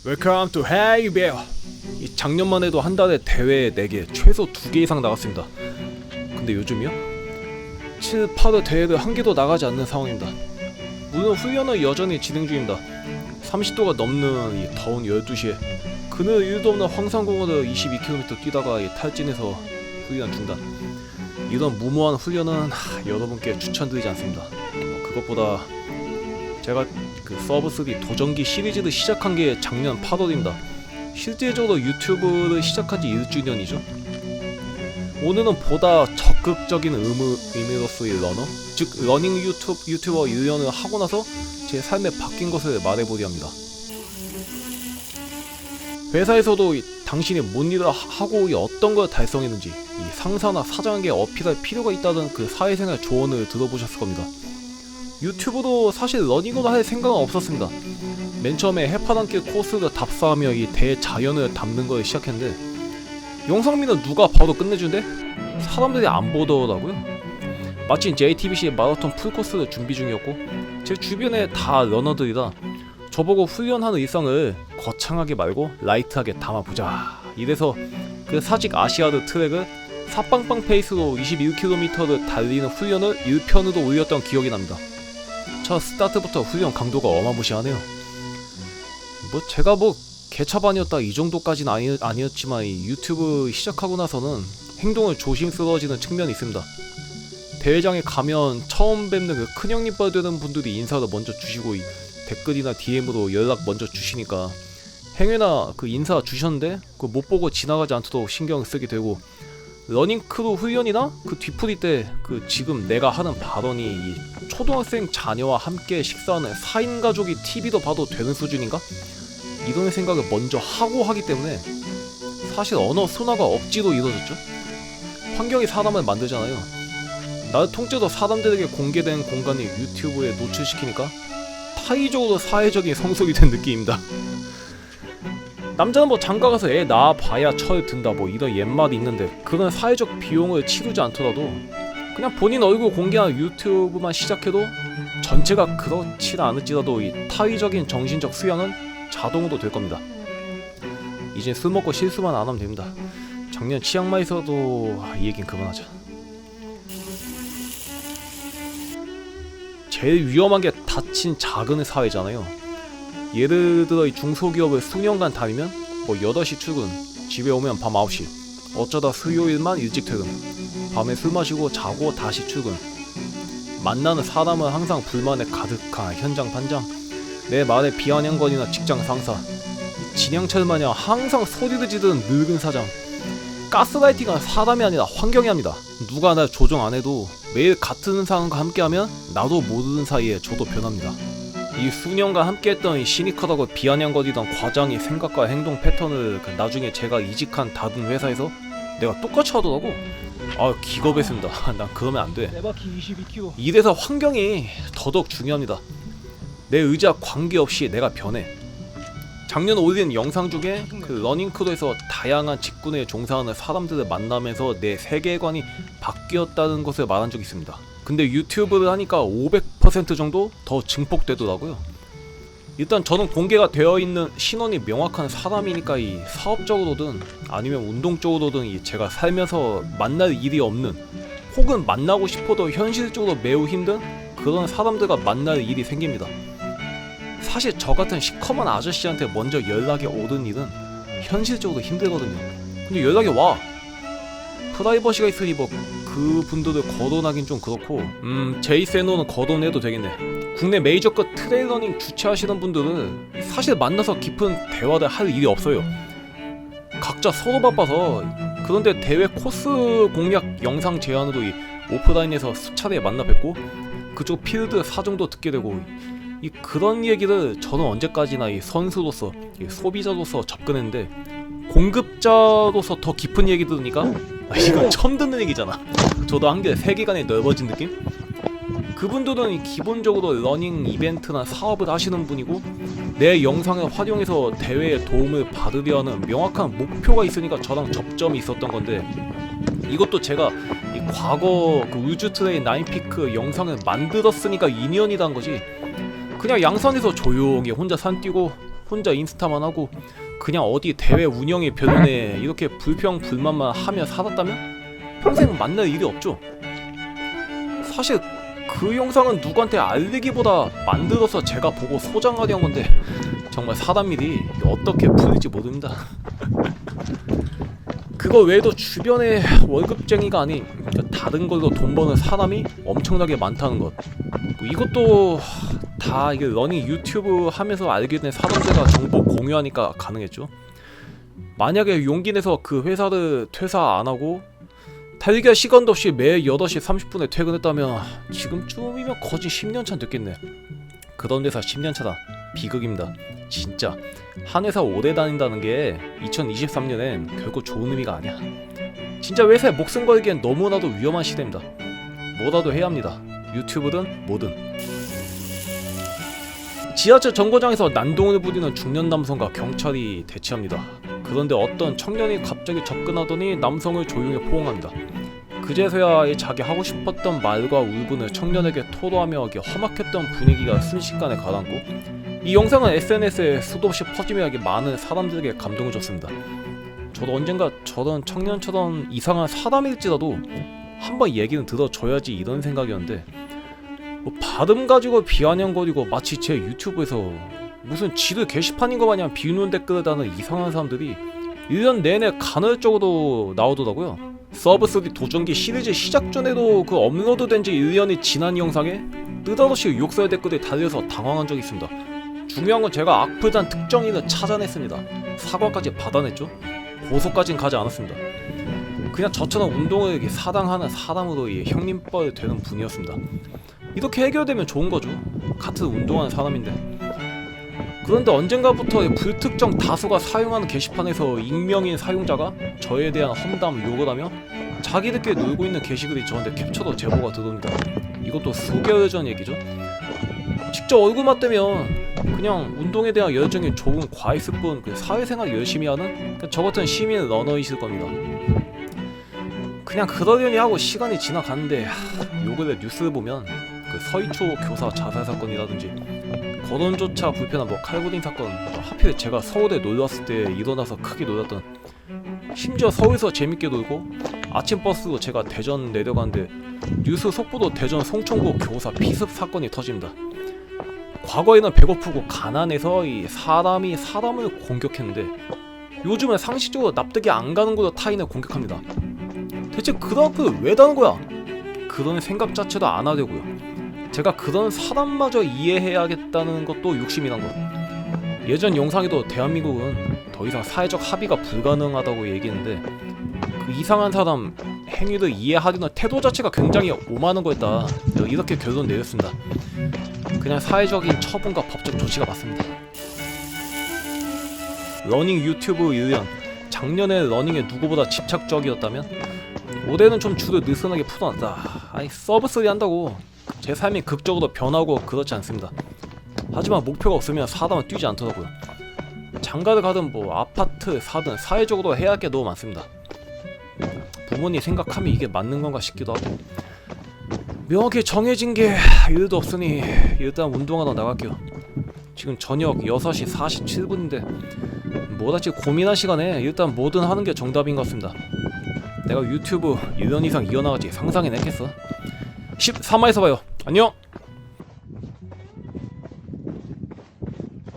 Welcome to Hey Bear. 이 작년만 해도 한 달에 대회 4개, 최소 2개 이상 나갔습니다. 근데 요즘이요? 7, 8월 대회를 한 개도 나가지 않는 상황입니다. 물론 훈련은 여전히 진행 중입니다. 30도가 넘는 이 더운 12시에 그늘 1도 없는 황산공원을 22km 뛰다가 탈진해서 훈련 중단. 이런 무모한 훈련은 여러분께 추천드리지 않습니다. 그것보다 제가 서브3 도전기 시리즈를 시작한 게 작년 8월입니다. 실질적으로 유튜브를 시작한 지 1주년이죠. 오늘은 보다 적극적인 의미로서의 러너, 즉 러닝 유튜버 1년을 하고 나서 제 삶에 바뀐 것을 말해보려 합니다. 회사에서도 당신이 뭔 일을 하고 어떤 걸 달성했는지 이 상사나 사장에게 어필할 필요가 있다는 그 사회생활 조언을 들어보셨을 겁니다. 유튜브도 사실 러닝으로 할 생각은 없었습니다. 맨 처음에 해파단길 코스를 답사하며 이 대자연을 담는 걸 시작했는데 영상미는 누가 봐도 끝내준데 사람들이 안 보더라고요. 마침 JTBC 마라톤 풀코스를 준비 중이었고 제 주변에 다 러너들이라 저보고 훈련하는 일상을 거창하게 말고 라이트하게 담아보자 이래서 그 사직 아시아드 트랙을 사빵빵 페이스로 21km를 달리는 훈련을 1편으로 올렸던 기억이 납니다. 첫 스타트부터 훈련 강도가 어마무시하네요. 제가 개차반이었다 이 정도까지는 아니었지만 이 유튜브 시작하고 나서는 행동을 조심스러워지는 측면이 있습니다. 대회장에 가면 처음 뵙는 그 큰형님뻘 되는 분들이 인사를 먼저 주시고 댓글이나 DM으로 연락 먼저 주시니까 행여나 그 인사 주셨는데 못 보고 지나가지 않도록 신경 쓰게 되고 러닝크루 훈련이나 그 뒤풀이 때 지금 내가 하는 발언이 이 초등학생 자녀와 함께 식사하는 4인 가족이 TV도 봐도 되는 수준인가? 이런 생각을 먼저 하고 하기 때문에 사실 언어 순화가 억지로 이루어졌죠. 환경이 사람을 만들잖아요. 나를 통째로 사람들에게 공개된 공간을 유튜브에 노출시키니까 타의적으로 사회적인 성숙이 된 느낌입니다. 남자는 장가가서 애 낳아봐야 철 든다 이런 옛말이 있는데 그런 사회적 비용을 치르지 않더라도 그냥 본인 얼굴 공개한 유튜브만 시작해도 전체가 그렇지 않을지라도 이 타의적인 정신적 수양은 자동으로 될 겁니다. 이제 술 먹고 실수만 안 하면 됩니다. 작년 치앙마이 있어도 이 얘긴 그만하자. 제일 위험한 게 닫힌 작은 사회잖아요. 예를 들어 이 중소기업을 수년간 다니면 8시 출근, 집에 오면 밤 9시, 어쩌다 수요일만 일찍 퇴근, 밤에 술 마시고 자고 다시 출근. 만나는 사람은 항상 불만에 가득한 현장 판장, 내 말에 비아냥거리나 직장 상사, 진양철 마냥 항상 소리를 지르는 늙은 사장. 가스라이팅은 사람이 아니라 환경이 합니다. 누가 날 조정 안 해도 매일 같은 상황과 함께하면 나도 모르는 사이에 저도 변합니다. 이 수년간 함께했던 시니컬하고 비아냥거리던 과장의 생각과 행동 패턴을 나중에 제가 이직한 다른 회사에서 내가 똑같이 하더라고. 기겁했습니다. 난 그러면 안 돼. 내바퀴 22km. 이래서 환경이 더더욱 중요합니다. 내 의지와 관계없이 내가 변해. 작년 올린 영상 중에 러닝크루에서 다양한 직군에 종사하는 사람들을 만나면서 내 세계관이 바뀌었다는 것을 말한 적이 있습니다. 근데 유튜브를 하니까 500% 정도 더 증폭되더라고요. 일단 저는 공개가 되어 있는 신원이 명확한 사람이니까 이 사업적으로든 아니면 운동적으로든 제가 살면서 만날 일이 없는 혹은 만나고 싶어도 현실적으로 매우 힘든 그런 사람들과 만날 일이 생깁니다. 사실 저 같은 시커먼 아저씨한테 먼저 연락이 오는 일은 현실적으로 힘들거든요. 근데 연락이 와. 프라이버시가 있으니 그분들을 거론하긴 좀 그렇고 제이세노는 거론해도 되겠네. 국내 메이저급 트레일러닝 주최하시는 분들은 사실 만나서 깊은 대화를 할 일이 없어요. 각자 서로 바빠서. 그런데 대회 코스 공략 영상 제안으로 오프라인에서 수차례 만나 뵙고 그쪽 필드 사정도 듣게 되고 그런 얘기를 저는 언제까지나 선수로서 소비자로서 접근했는데 공급자로서 더 깊은 얘기 들으니까 이건 처음 듣는 얘기잖아. 저도 한결 세계관이 넓어진 느낌? 그분들은 기본적으로 러닝 이벤트나 사업을 하시는 분이고 내 영상을 활용해서 대회에 도움을 받으려는 명확한 목표가 있으니까 저랑 접점이 있었던 건데 이것도 제가 과거 우주트레인 9피크 영상을 만들었으니까 인연이란 거지. 그냥 양산에서 조용히 혼자 산 뛰고 혼자 인스타만 하고 그냥 어디 대회 운영이 별로네 이렇게 불평 불만만 하며 살았다면 평생 만날 일이 없죠. 사실 그 영상은 누구한테 알리기보다 만들어서 제가 보고 소장하려 한 건데 정말 사람 일이 어떻게 풀릴지 모릅니다. 그거 외에도 주변에 월급쟁이가 아닌 다른 걸로 돈 버는 사람이 엄청나게 많다는 것, 뭐 이것도 다 이게 러닝 유튜브 하면서 알게 된 사람들과 정보 공유하니까 가능했죠. 만약에 용기 내서 그 회사를 퇴사 안 하고 달걀 시간도 없이 매일 8시 30분에 퇴근했다면 지금쯤이면 거진 10년차 됐겠네. 그런 회사 10년차다. 비극입니다. 진짜 한 회사 오래 다닌다는 게 2023년엔 결코 좋은 의미가 아니야. 진짜 회사에 목숨 걸기엔 너무나도 위험한 시대입니다. 뭐라도 해야 합니다. 유튜브든 뭐든. 지하철 정거장에서 난동을 부리는 중년 남성과 경찰이 대치합니다. 그런데 어떤 청년이 갑자기 접근하더니 남성을 조용히 포옹합니다. 그제서야 자기 하고 싶었던 말과 울분을 청년에게 토로하며 험악했던 분위기가 순식간에 가라앉고 이 영상은 SNS에 수도 없이 퍼지며 많은 사람들에게 감동을 줬습니다. 저도 언젠가 저런 청년처럼 이상한 사람일지라도 한번 얘기는 들어줘야지 이런 생각이었는데 뭐 발음 가지고 비아냥거리고 마치 제 유튜브에서 무슨 지들 게시판인 것 마냥 비웃는 댓글을 다는 이상한 사람들이 1년 내내 간헐적으로 나오더라고요. 서브3 도전기 시리즈 시작 전에도 그 업로드된 지 1년이 지난 영상에 느닷없이 욕설 댓글이 달려서 당황한 적이 있습니다. 중요한 건 제가 악플단 특정인을 찾아냈습니다. 사과까지 받아냈죠. 고소까진 가지 않았습니다. 그냥 저처럼 운동을 사랑하는 사람으로 형님뻘 되는 분이었습니다. 이렇게 해결되면 좋은 거죠. 같은 운동하는 사람인데. 그런데 언젠가부터 불특정 다수가 사용하는 게시판에서 익명인 사용자가 저에 대한 험담 욕을 하며 자기들끼리 놀고 있는 게시글이 저한테 캡처도 제보가 들어옵니다. 이것도 수개월 전 얘기죠. 직접 얼굴 맞대면 그냥 운동에 대한 열정이 조금 과했을 뿐 사회생활 열심히 하는 저 같은 시민 러너이실 겁니다. 그냥 그러려니 하고 시간이 지나가는데 요 근래 뉴스를 보면 그 서희초 교사 자살 사건이라든지 거론조차 불편한 칼고딩 사건, 하필 제가 서울에 놀러 왔을 때 일어나서 크게 놀았던, 심지어 서울에서 재밌게 놀고 아침 버스로 제가 대전 내려가는데 뉴스 속보도 대전 송천구 교사 피습 사건이 터집니다. 과거에는 배고프고 가난해서 이 사람이 사람을 공격했는데 요즘은 상식적으로 납득이 안 가는 걸로 타인을 공격합니다. 대체 그런 악플을 왜 다는 거야? 그런 생각 자체도 안 하려고요. 제가 그런 사람마저 이해해야겠다는 것도 욕심이란 것. 예전 영상에도 대한민국은 더 이상 사회적 합의가 불가능하다고 얘기했는데 그 이상한 사람 행위를 이해하려는 태도 자체가 굉장히 오만한 거였다. 이렇게 결론 내렸습니다. 그냥 사회적인 처분과 법적 조치가 맞습니다. 러닝 유튜브 1년, 작년에 러닝에 누구보다 집착적이었다면 올해는 좀 줄을 느슨하게 풀어놨다. 아니 서브3 한다고 제 삶이 극적으로 변하고 그렇지 않습니다. 하지만 목표가 없으면 사람은 뛰지 않더라고요. 장가를 가든 아파트 사든 사회적으로 해야 할 게 너무 많습니다. 부모님 생각하면 이게 맞는 건가 싶기도 하고 명확히 정해진 게 일도 없으니 일단 운동하러 나갈게요. 지금 저녁 6시 47분인데 뭐랄지 고민할 시간에 일단 뭐든 하는 게 정답인 것 같습니다. 내가 유튜브 1년 이상 이어나갈지 상상이나 했겠어. 13화에서 봐요. 안녕.